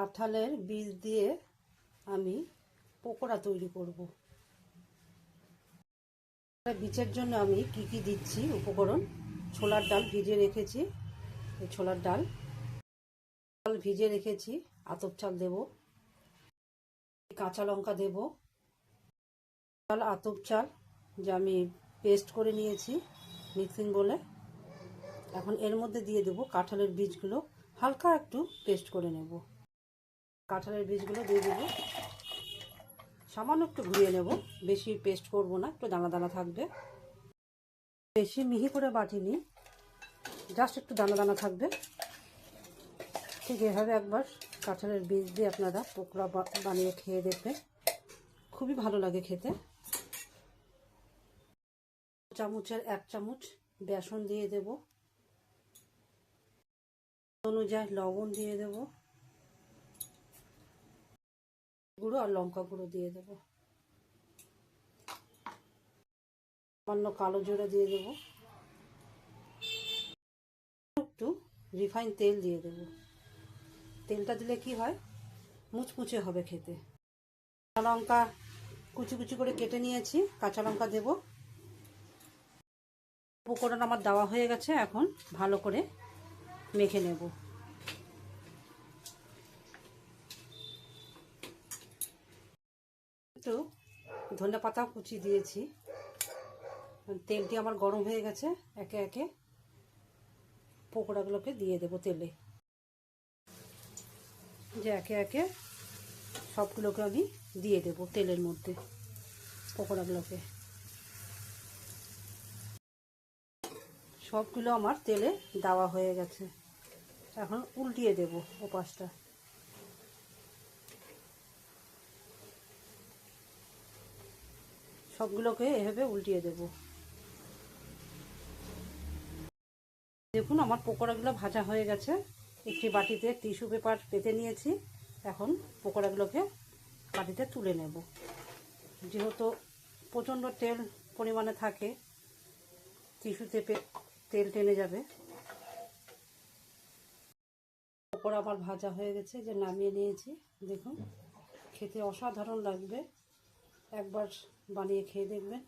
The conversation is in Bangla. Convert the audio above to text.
কাঁঠালের বীজ দিয়ে আমি পকোড়া তৈরি করব। বীজের জন্য আমি কি দিচ্ছি উপকরণ: ছোলার ডাল ভিজিয়ে রেখেছি, এই ছোলার ডাল ভিজিয়ে রেখেছি, আতপ চাল দেব, কাঁচা লঙ্কা দেব, চাল আতপ চাল যা আমি পেস্ট করে নিয়েছি মিক্সিং বলে। এখন এর মধ্যে দিয়ে দেব কাঁঠালের বীজগুলো, হালকা একটু পেস্ট করে নেব। কাঁঠালের বীজগুলো দিয়ে দেব, সামান্য একটু ঘুরিয়ে নেব, বেশি পেস্ট করব না, একটু দানা দানা থাকবে, বেশি মিহি করে বাটিনি, জাস্ট একটু দানা দানা থাকবে। ঠিক এভাবে একবার কাঁঠালের বীজ দিয়ে আপনারা পকোড়া বানিয়ে খেয়ে দেখবেন, খুবই ভালো লাগে খেতে। চামচের 1 চামচ বেসন দিয়ে দেব, অনুযায়ী লবণ দিয়ে দেব, গুঁড়ো আর লঙ্কা গুঁড়ো দিয়ে দেব, সামান্য কালো জিরে দিয়ে দেব, একটু রিফাইন তেল দিয়ে দেব। তেলটা দিলে কি হয়, মুচমুচে হবে খেতে। কাঁচা লঙ্কা কুচি কুচি করে কেটে নিয়েছি, কাঁচা লঙ্কা দেব। পকোড়াটা আমার দেওয়া হয়ে গেছে, এখন ভালো করে মেখে নেব। একটু ধনে পাতা কুচি দিয়েছি। তেলটি আমার গরম হয়ে গেছে, একে একে পকোড়াগুলোকে দিয়ে দেব তেলে। যে একে একে সবগুলোকে আমি দিয়ে দেব তেলের মধ্যে, পকোড়াগুলোকে সবগুলো আমার তেলে দেওয়া হয়ে গেছে। এখন উল্টিয়ে দেব ওপাশটা। সবগুলোকে এভাবে উল্টিয়ে দেব। দেখুন আমার পকোড়াগুলো ভাজা হয়ে গেছে। একটি বাটিতে টিস্যু পেপার পেতে নিয়েছি, এখন পকোড়াগুলোকে বাটিতে তুলে নেব। যেহেতু প্রচণ্ড তেল পরিমাণে থাকে, টিস্যুতে তেল টেনে যাবে। পকোড়া আমার ভাজা হয়ে গেছে, যে নামিয়ে নিয়েছি। দেখুন খেতে অসাধারণ লাগবে, একবার বানিয়ে খেয়ে দেখবেন।